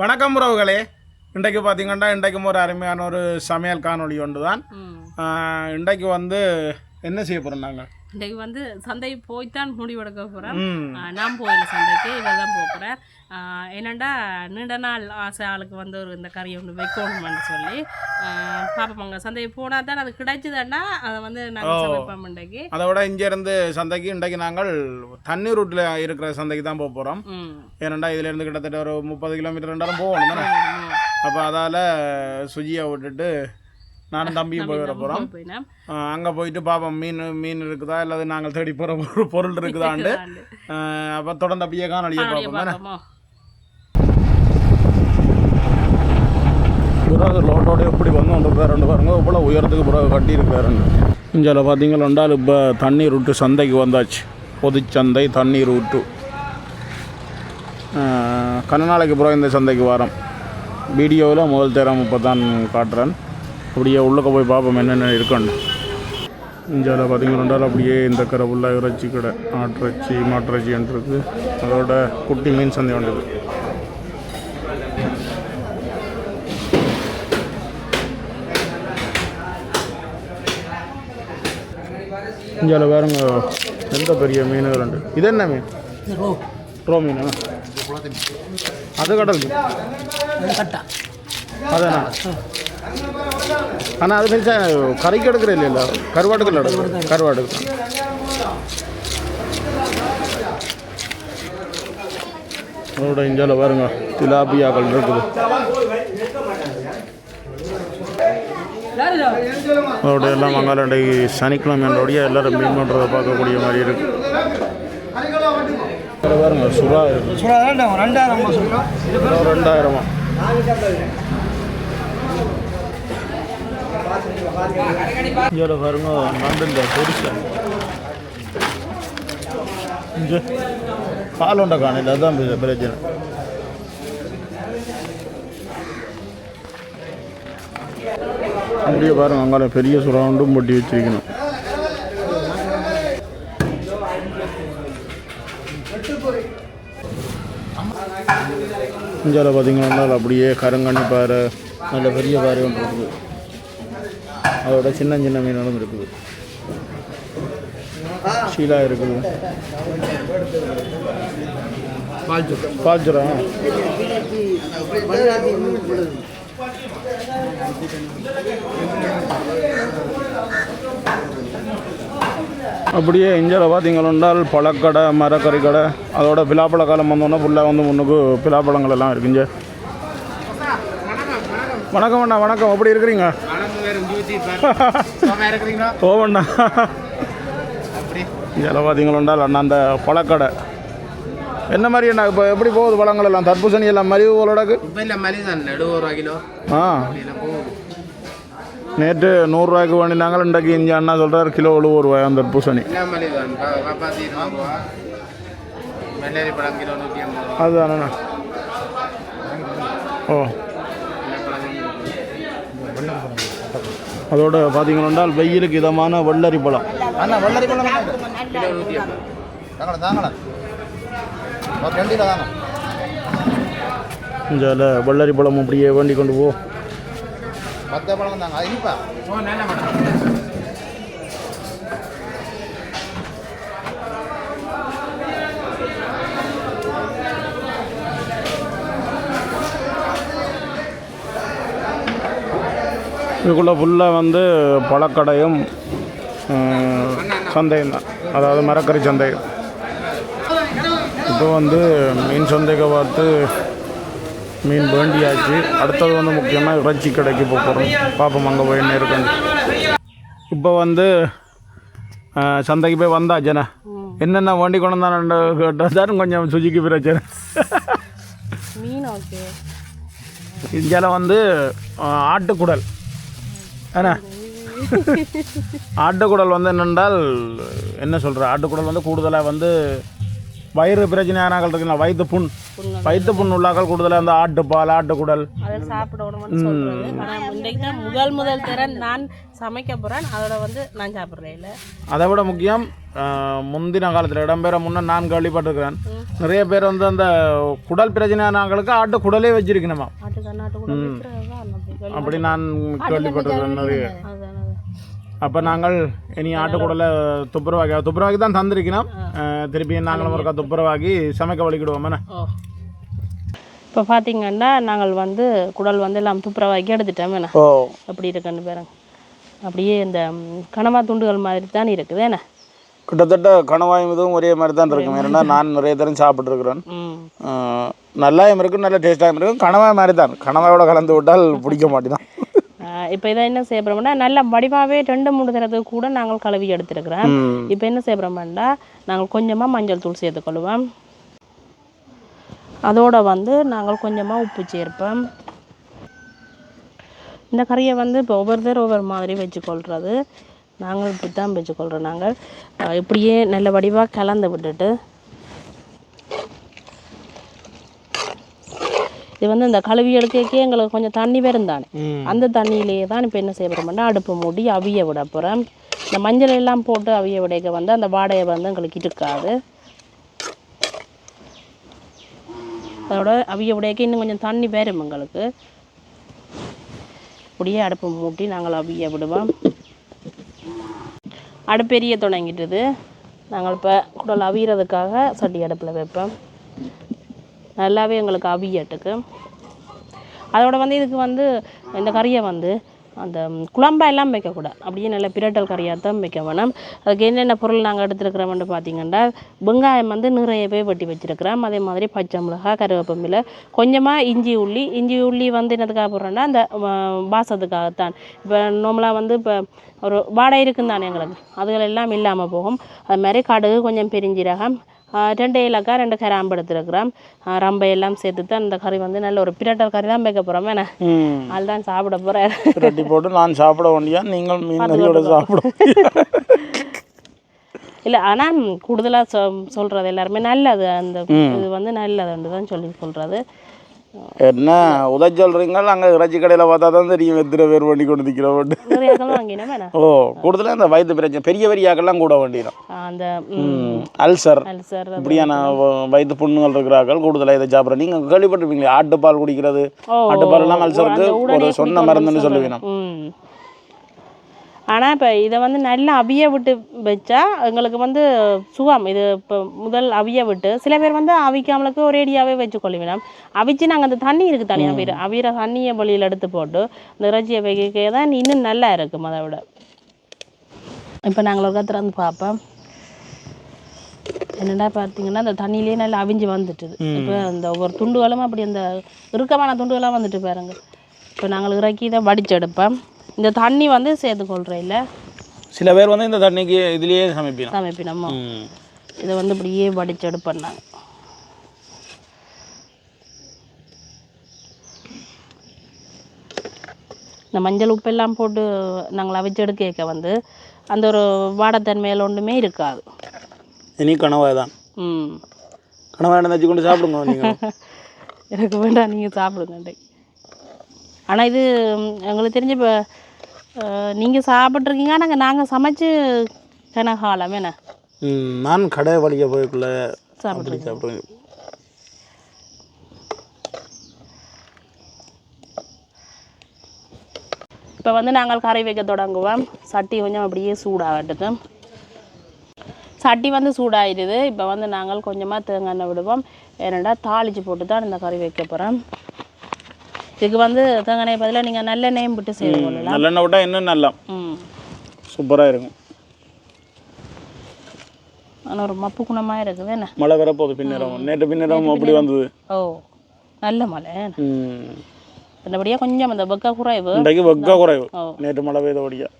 வணக்கம் உறவுகளே. இன்றைக்கு பார்த்தீங்கன்னா இன்றைக்கும் ஒரு அருமையான ஒரு சமையல் காணொளி ஒன்று தான். இன்றைக்கு வந்து என்ன செய்ய போகிறோம் நாங்கள்? இன்றைக்கு வந்து சந்தை போய்த்தான் முடிவெடுக்க போகிறேன். நான் போயில சந்தைக்கு இவர் தான் போகிறேன். என்னென்னா நீண்ட நாள் ஆசை ஆளுக்கு வந்து ஒரு இந்த கறியை ஒன்று வைக்கணும்னு சொல்லி பார்ப்போம். அங்கே சந்தைக்கு போனால் தான் அது கிடைச்சிதாண்டா அதை வந்து நாங்கள் சமைப்போம். இன்றைக்கு அதை விட இங்கேருந்து சந்தைக்கு இன்றைக்கு நாங்கள் தண்ணீர் ரூட்டில் இருக்கிற சந்தைக்கு தான் போக போகிறோம். ஏனெண்டா இதுலேருந்து கிட்டத்தட்ட ஒரு 30 கிலோமீட்டர் ரெண்டாலும் போகணும் தானே. அப்போ அதால் சுஜியை விட்டுட்டு நானும் தம்பியும் போய் வர போகிறோம். அங்கே போயிட்டு பார்ப்போம் மீன் இருக்குதா இல்லாத நாங்கள் தேடி போகிற ஒரு பொருள் இருக்குதாண்டு. அப்போ தொடர்ந்து அப்படியே காணொலியை பார்ப்போம் தானே. பிறகு லோட்டோட எப்படி வந்து பாருங்க இவ்வளோ உயரத்துக்கு பிறகு கட்டியிருக்காருன்னு. இங்கே பார்த்தீங்கன்னா இப்போ தண்ணீர் விட்டு சந்தைக்கு வந்தாச்சு. பொதுச்சந்தை தண்ணீர் விட்டு கண்ண நாளைக்கு பிறகு இந்த சந்தைக்கு வரோம். வீடியோவில் முதல் தேரம் இப்போ தான் காட்டுறேன். அப்படியே உள்ளக்க போய் பார்ப்போம் என்னென்ன இருக்குன்னு. இந்தியாவில் பார்த்தீங்கன்னா அப்படியே இந்த கரை ஃபுல்லாக இறைச்சி கடை, ஆட்டிறைச்சி மாட்டிறைச்சின்னு இருக்குது. அதோட குட்டி மீன் சந்தை ஒன்று இருக்குது. இந்தியாவில் வேறுங்க எந்த பெரிய மீன்கள் உண்டு. இது என்ன மீன்? ரோ மீனா? அது கடல் மீன் அதானா? ஆனால் அது பெருசா கறிக்கு எடுக்கிற இல்லைல்ல, கருவாட்டுகள் எடுக்கும். கருவாட்டுக்கு அதோட இந்தியாவில் பாருங்க திலாபியாக்கள் இருக்குது. அதோட எல்லாம் மங்காலண்டை சனிக்கிழமையோடைய எல்லோரும் மீன் பண்ணுறதை பார்க்கக்கூடிய மாதிரி இருக்குது. பாருங்க சுறா 2000. இங்கே பாருங்க நண்டு பொரிசா இங்கே பால் உண்டை காணல, அதுதான் பிரச்சனை. அப்படியே பாருங்க அங்கே பெரிய சுறாண்டும் பொட்டி வச்சிருக்கணும். இந்தியாவில் பார்த்தீங்கன்னா அப்படியே கருங்கண்ணி பாறை, நல்ல பெரிய பாறை ஒன்று இருக்குது. அதோட சின்ன சின்ன மீன்களும் இருக்குது. ஷீலா இருக்குது. பால்சுரா அப்படியே இந்தியாவில் பார்த்தீங்கன்னா பழக்கடை, மரக்கறி கடை, அதோட பிலாப்பழ காலம் வந்தோன்னா ஃபுல்லாக வந்து முன்னுக்கு பிலாப்பழங்கள் எல்லாம் இருக்குங்க. வணக்கம் அண்ணா. வணக்கம். எப்படி இருக்கிறீங்க? ஓவண்ணா. இதில் பார்த்தீங்களா அண்ணா அந்த பழக்கடை என்ன மாதிரி அண்ணா இப்போ எப்படி போகுது பழங்கள் எல்லாம்? தர்பூசணி எல்லாம் மலிவு போலோடக்கு? ஆ நேற்று 100 ரூபாய்க்கு வேண்டினாங்க. இன்றைக்கு இங்கே அண்ணா சொல்கிறார் கிலோ 70 ரூபாய் அந்த தர்பூசணி. அதுதானண்ணா. ஓ அதோட பார்த்தீங்கன்னா வெயிலுக்கு இதமான வெள்ளரி பழம். இந்த வெள்ளரி பழம் அப்படியே வேண்டி கொண்டு போ. இதுக்குள்ளே ஃபுல்லாக வந்து பழக்கடையும் சந்தையும் தான், அதாவது மரக்கறி சந்தை. இப்போ வந்து மீன் சந்தைக்கு பார்த்து மீன் வேண்டியாச்சு. அடுத்தது வந்து முக்கியமாக இறைச்சி கடைக்கு போகிறோம். பார்ப்போம் அங்கே போய் என்ன இருக்குன்னு. இப்போ வந்து சந்தைக்கு போய் வந்தாச்சுண்ணே. என்னென்ன வேண்டி கொண்டு வந்தானு கேட்டால் கொஞ்சம் சுஜிக்கு பிரச்சனை. இந்தியாவில் வந்து ஆட்டுக்குடல் ஏன்னா ஆட்டுக்குடல் வந்து என்னென்றால் என்ன சொல்கிற, ஆட்டுக்குடல் வந்து கூடுதலாக வந்து வயிறு பிரச்சனையானாக்கள் இருக்குங்களா, வயிற்று புண் உள்ளாக்கள் கூடுதலாக அந்த ஆட்டுப்பால், ஆட்டுக்குடல் முதல் தர நான் சமைக்க போகிறேன். அதோட வந்து நான் சாப்பிட்றேன் இல்லை. அதை விட முக்கியம் முந்தின காலத்தில் இடம்பெற முன்னே நான் கேள்விப்பட்டிருக்கிறேன். நிறைய பேர் வந்து அந்த குடல் பிரச்சனையானவங்களுக்கு ஆட்டு குடலே வச்சிருக்கணுமா, அப்படி நான் கேள்விப்பட்டிருக்கிறேன் நிறைய. அப்போ நாங்கள் இனி ஆட்டுக்குடலை துப்புரவாக்கி தான் தந்திருக்கணும். திருப்பி நாங்களும் ஒருக்கா துப்புரவாக்கி சமைக்க வலிக்கிடுவோம். இப்போ பார்த்தீங்கன்னா நாங்கள் வந்து குடல் வந்து எல்லாம் துப்புரவாக்கி எடுத்துட்டோம். ஓ, அப்படி இருக்குன்னு பாருங்க, அப்படியே இந்த கனவா துண்டுகள் மாதிரி தான் இருக்குது. என்ன கிட்டத்தட்ட கணவாயும் இதுவும் ஒரே மாதிரி தான் இருக்கும். ஏன்னா நான் நிறைய தரம் சாப்பிட்ருக்குறேன். நல்லாயும் இருக்கும், நல்ல டேஸ்ட்டாகவும் இருக்கும். கணவாய் மாதிரி தான், கணவாயோட கலந்து விட்டால் பிடிக்க மாட்டேதான். இப்போ இதை என்ன செய்யப்படுறோம்னா நல்ல வடிவாகவே 2-3 தரத்துக்கு கூட நாங்கள் கழுவி எடுத்துருக்குறோம். இப்போ என்ன செய்யப்படுறோம்னா நாங்கள் கொஞ்சமாக மஞ்சள் தூள் சேர்த்துக்கொள்வோம். அதோடு வந்து நாங்கள் கொஞ்சமாக உப்பு சேர்ப்போம். இந்த கறியை வந்து இப்போ ஒவ்வொருத்தர் ஒவ்வொரு மாதிரி வச்சுக்கொள்கிறது. நாங்கள் இப்படி தான் வச்சுக்கொள்கிறோம். நாங்கள் இப்படியே நல்ல வடிவாக கலந்து விட்டுட்டு இது வந்து இந்த கழுவி எடுக்கே எங்களுக்கு கொஞ்சம் தண்ணி வரும் தானே, அந்த தண்ணியிலேயே தான் இப்போ என்ன செய்யப்படுறோம்னா அடுப்பு மூடி அவிய விட போகிறோம். இந்த மஞ்சள் எல்லாம் போட்டு அவிய விடைக்க வந்து அந்த வாடையை வந்து எங்களுக்கு இருக்காது. அதோட அவிய விடைக்க இன்னும் கொஞ்சம் தண்ணி வரும் எங்களுக்கு. இப்படியே அடுப்பு மூட்டி நாங்கள் அவிய விடுவோம். அடுப்பெரிய தொடங்கிட்டுது. நாங்கள் இப்போ குடல் அவியறதுக்காக சட்டி அடுப்பில் வைப்போம். நல்லாவே எங்களுக்கு அவியட்டுக்கு. அதோட வந்து இதுக்கு வந்து இந்த கறியை வந்து அந்த குழம்பா எல்லாம் வைக்கக்கூடாது, அப்படியே நல்ல பிரட்டல் கறியாக தான் வைக்க வேணும். அதுக்கு என்னென்ன பொருள் நாங்கள் எடுத்துருக்கிறோம்னு பார்த்தீங்கன்னா வெங்காயம் வந்து நிறையவே வெட்டி வச்சுருக்கிறோம். அதே மாதிரி பச்சை மிளகாய், கருவேப்பிலை, கொஞ்சமாக இஞ்சி உள்ளி வந்து என்னதுக்காக போடுறோன்னா அந்த வாசத்துக்காகத்தான். இப்போ நார்மலாக வந்து இப்போ ஒரு வாடகை இருக்குன்னு தானே எங்களுக்கு, அதுகள் எல்லாம் இல்லாமல் போகும். அது மாதிரி கடுகு, கொஞ்சம் பெருஞ்சீரகம், 2 ஏலக்காய், 2 கிராம்பு எடுத்துருக்குறோம். ரம்பை எல்லாம் சேர்த்து தான் இந்த கறி வந்து நல்ல ஒரு பிரட்டல் கறி தான் வைக்க போகிறோம். என்ன அதுதான் சாப்பிட போகிறேன். பிரட்டி போட்டு நான் சாப்பிட வேண்டியா, நீங்கள் மீன் சாப்பிட இல்லை. ஆனால் கூடுதலாக சொல்கிறது எல்லாருமே நல்லது, அந்த இது வந்து நல்லதுன்னு தான் சொல்லி சொல்கிறது. என்ன உதவி சொல்கிறீங்க? அங்கே இறைச்சி கடையில் பார்த்தா தான் தெரியும் எத்தனை பேர் வண்டி கொண்டு நிற்கிறோம். வாங்கினோம். ஓ, கூடுதலாக இந்த வயிற்று பிரச்சனை பெரிய பெரியாக்கெல்லாம் கூட வேண்டிடும். அந்த அல்சர் இப்படியான வயிற்று புண்ணுகள் இருக்கிறார்கள் கூடுதலாக இதை சாப்பிட்றேன். நீங்கள் கேள்விப்பட்டிருப்பீங்களே ஆட்டுப்பால் குடிக்கிறது, ஆட்டுப்பால் எல்லாம் அல்சருக்கு ஒரு சொன்ன மருந்துன்னு சொல்லுவீங்க. ஆனால் இப்போ இதை வந்து நல்லா அவிய விட்டு வச்சா எங்களுக்கு வந்து சுகம். இது இப்போ முதல் அவிய விட்டு சில பேர் வந்து அவிக்காமலுக்கு ஒரேடியாகவே வச்சு கொள்ளுவினோம். அவிச்சு நாங்கள் அந்த தண்ணி இருக்குது தனியாக பேர் அவிர தண்ணியை வழியில் எடுத்து போட்டு இந்த இறைச்சியை வைக்க தான் இன்னும் நல்லா இருக்கும். அதை விட இப்போ நாங்கள் ஒரு திறந்து பார்ப்போம். என்னென்னா பார்த்தீங்கன்னா அந்த தண்ணியிலேயே நல்லா அவிஞ்சு வந்துட்டுது. இப்போ அந்த ஒவ்வொரு துண்டுகளும் அப்படி அந்த இறுக்கமான துண்டுகளாக வந்துட்டு பாருங்க. இப்போ நாங்கள் இறக்கி இதை வடிச்செடுப்போம். இந்த தண்ணி வந்து சேர்த்துக்கொள்கிறேன். இல்லை சில பேர் வந்து இந்த தண்ணிக்கு இதுலேயே சமைப்பினோம். இதை வந்து இப்படியே வடிச்செடுப்பேன். இந்த மஞ்சள் உப்பெல்லாம் போட்டு நாங்கள் அவிச்செடுக்க வந்து அந்த ஒரு வாடத்தன்மையில் ஒன்றுமே இருக்காது. இனி கனவாய் தான். கனவாய் நினச்சி கொண்டு சாப்பிடுங்க நீங்கள். எனக்கு வேண்டாம், நீங்கள் சாப்பிடுங்க. ஆனால் இது எங்களுக்கு தெரிஞ்ச இப்போ நீங்கள் சாப்பிட்ருக்கீங்க. நாங்கள் சமைச்சு கனகாலம் என்ன நான் கடை வழியாக போய்க்குள்ள சாப்பிடுவேன். இப்போ வந்து நாங்கள் கறி வைக்க தொடங்குவோம். சட்டி கொஞ்சம் அப்படியே சூடாகட்டுது. சட்டி வந்து சூடாகிடுது. இப்போ வந்து நாங்கள் கொஞ்சமாக தேங்காய் எண்ணெய் விடுவோம். ஏன்னா தாளித்து போட்டு தான் இந்த கறி வைக்க போகிறோம். இதுக்கு வந்து தேங்காய் எண்ணெய் பதிலாக நீங்கள் நல்லெண்ணெயும் விட்டு செய்யலாம். நல்லெண்ணெய் விட்டால் இன்னும் நல்லா சூப்பராக இருக்கும். ஆனால் ஒரு மப்பு குணமாக இருக்குது. என்ன மழை வரப்போகுது பின்னரம், நேற்று பின்னரம் அப்படி வந்தது. ஓ, நல்ல மழை. நல்லபடியாக கொஞ்சம் அந்த வெக்க குறைவு, இன்றைக்கு வெக்க குறைவு. நேற்று மழை பெய்தபடியா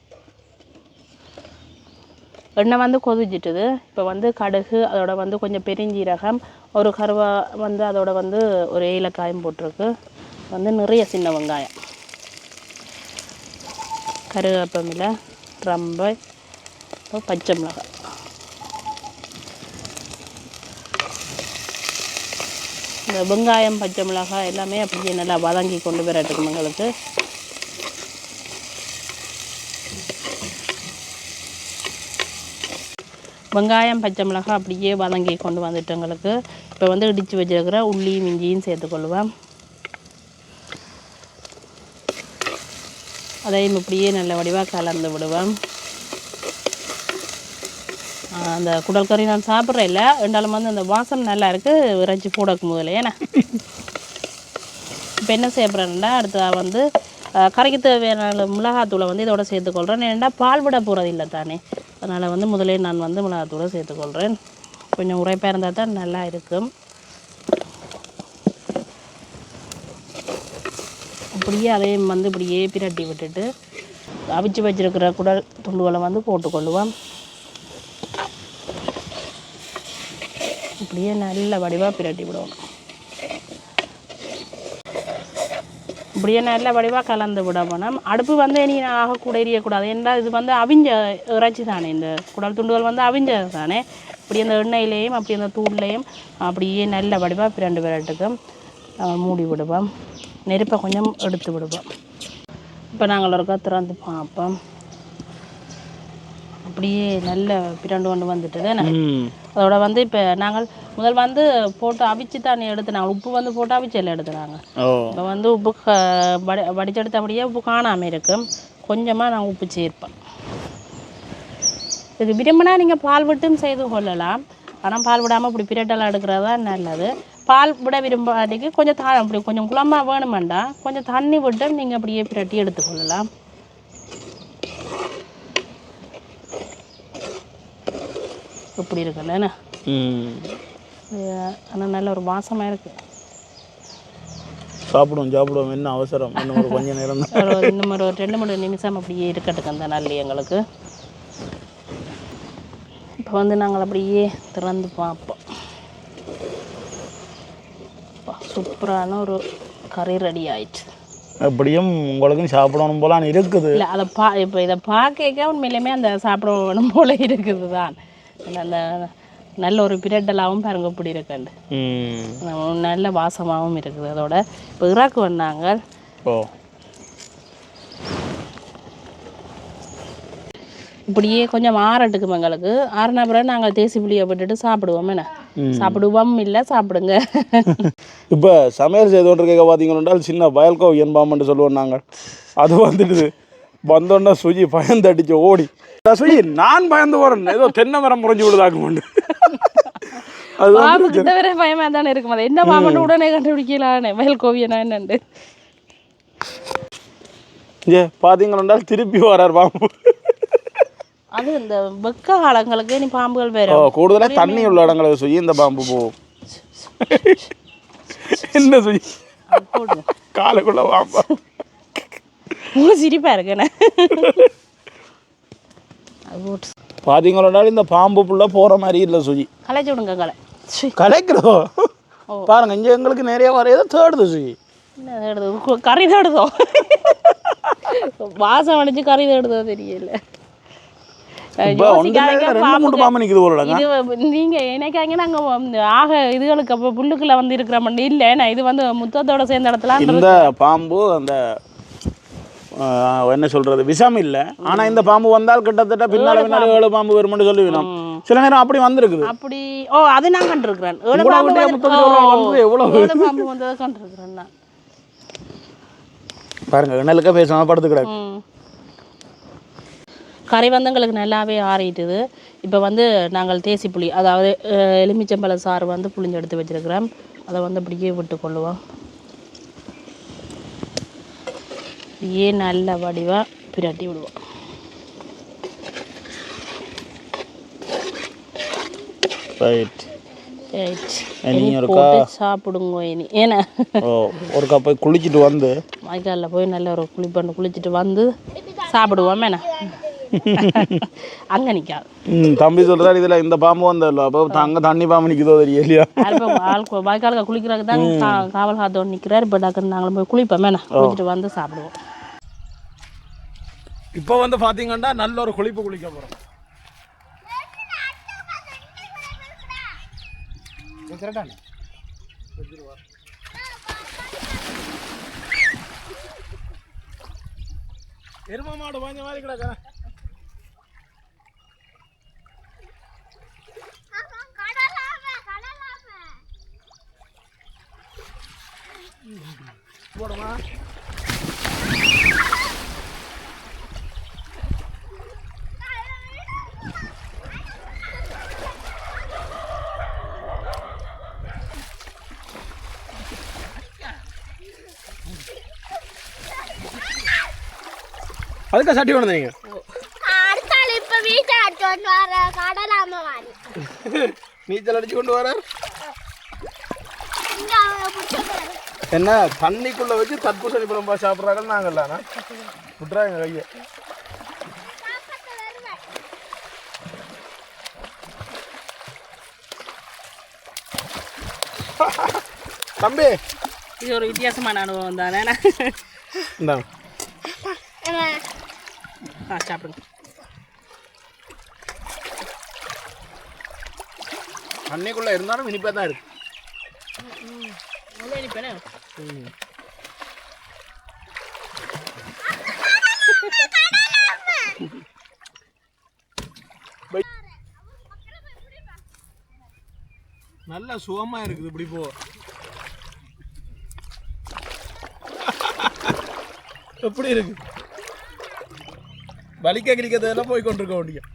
எண்ணெய் வந்து கொதிச்சிட்டுது. இப்போ வந்து கடுகு, அதோட வந்து கொஞ்சம் பெருஞ்சீரகம், ஒரு கருவா வந்து அதோட வந்து ஒரு ஏலக்காயும் போட்டிருக்கு. வந்து நிறைய சின்ன வெங்காயம், கருவேப்பிலை, ரம்பை, பச்சை மிளகாய். இந்த வெங்காயம், பச்சை மிளகாய் எல்லாமே அப்படியே நல்லா வதங்கி கொண்டு வரட்டுக்கும் எங்களுக்கு. வெங்காயம் பச்சை மிளகாய் அப்படியே வதங்கி கொண்டு வந்துட்டு எங்களுக்கு இப்போ வந்து இடித்து வச்சிருக்கிற உள்ளியும் இஞ்சியும் சேர்த்துக்கொள்ளுவேன். அதையும் இப்படியே நல்ல வடிவாக கலந்து விடுவேன். அந்த குடல் கறி நான் சாப்பிட்றேன் இல்லை ரெண்டாலும் வந்து அந்த வாசனை நல்லா இருக்குது இறைச்சி போடக்கும் முதல்ல. ஏன்னா இப்போ என்ன செய்யப்படுறேன்னா அடுத்ததாக வந்து கறிக்கு தேவையான மிளகாத்தூளை வந்து இதோட சேர்த்துக்கொள்கிறேன். ஏன்னா பால் விட போகிறது இல்லை தானே, அதனால் வந்து முதலே நான் வந்து மிளகாத்தூளை சேர்த்துக்கொள்கிறேன். கொஞ்சம் உரைப்பாக இருந்தால் தான் நல்லா இருக்கும். அப்படியே அதையும் வந்து இப்படியே பிரட்டி விட்டுட்டு அவிச்சு வச்சிருக்கிற குடல் துண்டுகளை வந்து போட்டுக்கொள்ளுவோம். இப்படியே நல்ல வடிவாக பிரட்டி விடுவோம். இப்படியே நல்ல வடிவாக கலந்து விட போனோம். அடுப்பு வந்து இனி ஆகக்கூட எரியக்கூடாது. ஏன்னா இது வந்து அவிஞ்ச இறைச்சி தானே, இந்த குடல் துண்டுகள் வந்து அவிஞ்சது தானே. அப்படி அந்த எண்ணெயிலையும் அப்படி அந்த தூள்லையும் அப்படியே நல்ல வடிவாக பிரட்டுக்கும் மூடி விடுவோம். நெருப்பை கொஞ்சம் எடுத்து விடுவோம். இப்போ நாங்கள் ஒருக்கா திறந்து பார்ப்போம். அப்படியே நல்ல பிரண்டு கொண்டு வந்துட்டு தானே. அதோட வந்து இப்போ நாங்கள் முதல் வந்து போட்டு அவிச்சு தானே எடுத்துனாங்க. உப்பு வந்து போட்டு அவிச்சல் எடுத்துனாங்க. இப்போ வந்து உப்பு வடிச்செடுத்த அப்படியே உப்பு காணாமல் இருக்கும். கொஞ்சமாக நாங்கள் உப்பு சேர்ப்போம். இதுக்கு விரும்பினா நீங்கள் பால் விட்டும் செய்து கொள்ளலாம். ஆனால் பால் விடாமல் இப்படி பிரட்டெல்லாம் எடுக்கிறது தான் நல்லது. பால் விட விரும்பாட்டிக்கு கொஞ்சம் அப்படி கொஞ்சம் குழம்பா வேணுமெண்டா கொஞ்சம் தண்ணி விட்டு நீங்கள் அப்படியே பிரட்டி எடுத்துக்கொள்ளலாம். இப்படி இருக்குல்ல, ஆனால் நல்ல ஒரு வாசமாக இருக்குது. சாப்பிடுவோம் என்ன அவசரம், இன்னும் ஒரு கொஞ்சம் நேரம் இன்னும் ஒரு 2-3 நிமிஷம் அப்படியே இருக்கட்டுக்கு அந்த நல்ல எங்களுக்கு. இப்போ வந்து நாங்கள் அப்படியே திறந்து பார்ப்போம். சூப்பரான ஒரு கறி ரெடி ஆயிடுச்சு. அப்படியும் உங்களுக்கும் சாப்பிடணும் போல இருக்குது. இல்லை அதை இப்போ இதை பார்க்க உண்மையிலுமே அந்த சாப்பிடணும் போல இருக்குது தான். அந்த நல்ல ஒரு பிரட்டலாகவும் பாருங்க இப்படி இருக்கண்டு, நல்ல வாசமாகவும் இருக்குது. அதோட இப்போ இறாக்கு வந்தாங்க. இப்படியே கொஞ்சம் ஆறட்டுக்கு எங்களுக்கு ஆறுனா பிறகு நாங்கள் தேசி புளியை விட்டுட்டு சாப்பிடுவோம். என்ன சாப்பிடுவோம் இல்லை சாப்பிடுங்க. இப்போ சமையல் செய்தோன்றிருக்க பார்த்தீங்கன்னா சின்ன வயல்கோ என்பாமன்ட்டு சொல்லுவோம் நாங்கள். அது வந்துடுது வந்தோன்னா சுஜி பயந்து அடிச்சு ஓடி சுஜி நான் பயந்து போகிறேன் ஏதோ தென்னை மரம் முறைஞ்சி விடுதாக்குமெண்டு. அது கிட்ட வர பயமாக தானே இருக்கும். அது என்ன பாம்பு உடனே கண்டுபிடிக்கலான்னு வயல் கோவியனா என்னண்டு பார்த்தீங்கன்னா திருப்பி வரார் பாம்பு. அது இந்த வெக்க காலங்களுக்கு நீ பாம்புகள் வேற கூடுதலாக தண்ணி உள்ள இடங்களுக்கு சுஜி இந்த பாம்பு போகும். என்ன சுஜி காலுக்குள்ள பாம்பா சிரிப்பா இருக்குண்ணே. பார்த்தீங்கன்னா இந்த பாம்பு புள்ள போகிற மாதிரி இல்லை சுஜி. கலைச்சி விடுங்க கலைக்கிறோம் பாருங்க. இங்கே எங்களுக்கு நிறைய வர ஏதோ தேடுது சுஜி. என்ன தேடுதோ? கறி தேடுதோ? வாசம் அடிச்சு கறி தேடுதோ தெரியல. நீங்க நினைக்காங்க நாங்க ஆக இதுகளுக்கு அப்ப புல்லுக்குள்ள வந்து இருக்கிற மண்டி இல்ல. இது வந்து முத்தத்தோட சேர்ந்த இடத்துல இந்த பாம்பு அந்த என்ன சொல்றது விஷம் இல்ல. ஆனா இந்த பாம்பு வந்தால் கிட்டத்தட்ட பின்னால 7 பாம்பு வரும்னு சொல்லுவீங்க. சில நேரம் அப்படி வந்திருக்குது. அப்படி அது நான் கண்டிருக்கிறேன். 7 பாம்பு வந்ததை கண்டிருக்கிறேன் நான். பாருங்க நல்லக்க பேசாம படுத்து கிடக்கு. கறி வந்து எங்களுக்கு நல்லாவே ஆறிட்டுது. இப்போ வந்து நாங்கள் தேசி புளி அதாவது எலுமிச்சம்பழ சாறு வந்து புளிஞ்சு எடுத்து வச்சிருக்கிறோம். அதை வந்து அப்படியே விட்டு கொள்ளுவோம். அப்படியே நல்ல வடிவாக பிரட்டி விடுவோம். சாப்பிடுங்க இனி ஏன்னா ஒரு கப் போய் குளிச்சுட்டு வந்து வாய்க்காலில் போய் நல்ல ஒரு குளிச்சுட்டு வந்து சாப்பிடுவோம். என்ன அங்க நிக்காது தம்பி சொல்றாரு இதுல இந்த பாம்பு வந்தല്ലോ அப்போ அங்க தண்ணி பாம்பு நிக்குதோ தெரியலையா. வாய்க்காலுக்கு குளிக்கிறதுக்கு தான் காவல் காத்தோடு நிக்கிறாரு. இப்போ டக்குன்னு நாங்களும் போய் குளிப்போம். குளிச்சுட்டு வந்து சாப்பிடுவோம். இப்போ வந்து பாத்தீங்கன்னா நல்ல ஒரு குளிப்பு குளிக்க போறோம். எரும மாடு வாங்க மாதிரி கிடக்க அதுக்கு சட்டி கொண்டு வந்தீங்க நீச்சல் அடிச்சு கொண்டு வர என்ன தண்ணிக்குள்ள வச்சு தர்பூசணி பழம்பா சாப்பிட்றாங்க நாங்கள்லாம் விட்டுறாங்க கையை தம்பி இது ஒரு வித்தியாசமான அனுபவம் தானே இந்தாங்க சாப்பிடுங்க தண்ணிக்குள்ள இருந்தாலும் இனிப்பா தான் இருக்கு இனிப்பேனே நல்ல சுகமா இருக்குது இப்படி போ எப்படி இருக்கு வலிக்க கிளிக்கிறதெல்லாம் போய் கொண்டிருக்க முடியும்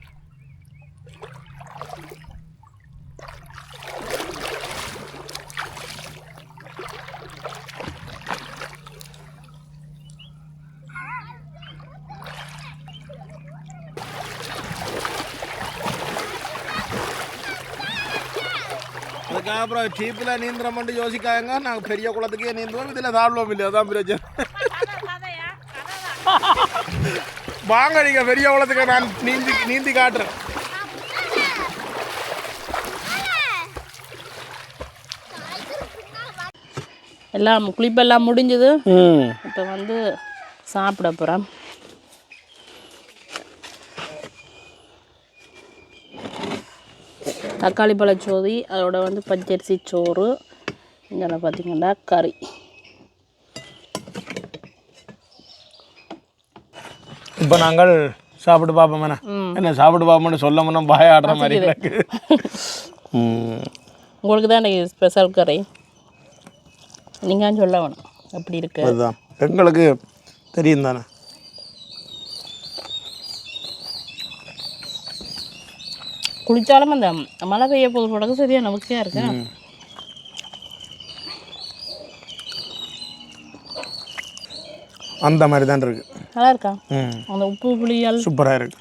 அதுக்கப்புறம் சீப்பில் நீந்துற மட்டும் யோசிக்காங்க நாங்கள் பெரிய குளத்துக்கே நீந்துவோம் இதில் சாப்பிடுவோம் இல்லையா அதான் பிரச்சனை வாங்க நீங்கள் பெரிய குளத்துக்கு நான் நீந்தி காட்டுறேன் எல்லாம் குளிப்பெல்லாம் முடிஞ்சது இப்போ வந்து சாப்பிட போகிறோம் தக்காளி பழச்சோதி அதோட வந்து பச்சரிசி சோறு இங்கே பார்த்தீங்கன்னா கறி இப்போ நாங்கள் சாப்பிட்டு பார்ப்போம் என்ன சாப்பிட்டு பார்ப்போம்னு சொல்ல முன்னா பாய ஆடுற மாதிரி இருக்கு உங்களுக்கு தான் இன்றைக்கி ஸ்பெஷல் கறி நீங்கள் சொல்ல வேணும் எப்படி இருக்கு அதுதான் எங்களுக்கு தெரியும் தானே குளித்தாலும் அந்த மழை பெய்ய போது போடக்கு சரியாக நமக்கே இருக்கு அந்த மாதிரி தான் இருக்கு நல்லா இருக்கா அந்த உப்பு புளியால் சூப்பராக இருக்கு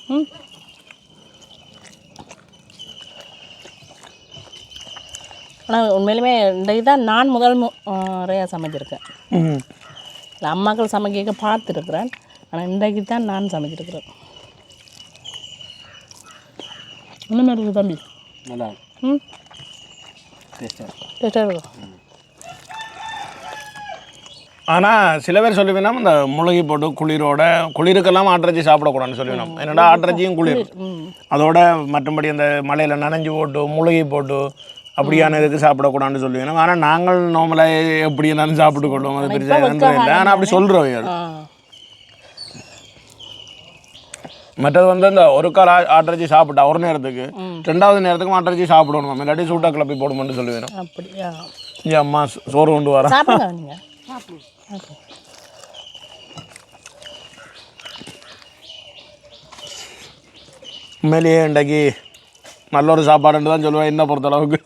ஆனால் உண்மையிலுமே இன்றைக்கு தான் நான் முதல் முறையாக சமைச்சிருக்கேன் இல்லை அம்மாக்கள் சமைக்க பார்த்துருக்குறேன் ஆனால் இன்றைக்கு தான் நான் சமைச்சிருக்கிறேன் என்ன மாதிரி இருக்குது தம்பி நல்லா டேஸ்டாக இருக்கும் ஆனால் சில பேர் சொல்லுவீங்கன்னா இந்த முளகி போட்டு குளிருக்கெல்லாம் ஆட்டிறச்சி சாப்பிடக்கூடாதுன்னு சொல்லுவேன் என்னடா ஆட்டிறச்சியும் குளிர் அதோட மற்றபடி அந்த மலையில் நனைஞ்சு போட்டு முளகி போட்டு அப்படியான இதுக்கு சாப்பிடக்கூடாதுன்னு சொல்லுவேன் ஆனால் நாங்கள் நார்மலாக எப்படி என்னன்னு சாப்பிட்டு கொள்வோம் அது பெருசாக இல்லை ஆனால் அப்படி சொல்கிறோம் மற்றது வந்து இந்த ஒரு கால் ஆட்டிறச்சி சாப்பிட்டா ஒரு நேரத்துக்கு ரெண்டாவது நேரத்துக்கும் ஆட்டிறச்சி சாப்பிடணும் இல்லாட்டி சூட்டாக கிளப்பி போடுமென்னு சொல்லுவேன் அப்படியா என் அம்மா சோறு கொண்டு வரேன் உண்மையிலேயே இன்றைக்கு நல்ல ஒரு சாப்பாடுன்னு தான் சொல்லுவேன் என்ன பொறுத்தளவுக்கு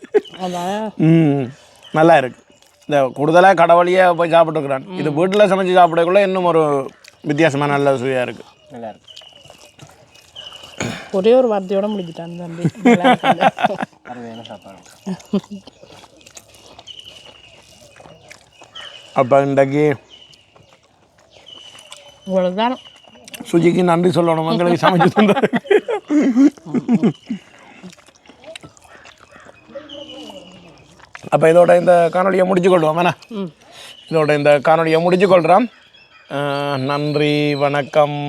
நல்லா இருக்கு இந்த கூடுதலாக கடவுளையே போய் சாப்பிட்டுருக்குறான் இது வீட்டில் சமைச்சு சாப்பிடக்குள்ள இன்னும் ஒரு வித்தியாசமாக நல்ல சுவையாக இருக்குது நல்லா இருக்கு ஒரே ஒரு வார்த்தையோட முடிஞ்சிட்டான் தம்பி சாப்பாடு அப்போ இன்றைக்கு இவ்வளோதான் சுஜிக்கு நன்றி சொல்லணும் மக்களுக்கு சமைச்சு தந்தார் அப்போ இதோட இந்த காணொலியை முடிச்சு கொள்வோம் வேணா இதோட இந்த காணொலியை முடிச்சு கொள்கிறோம் நன்றி வணக்கம்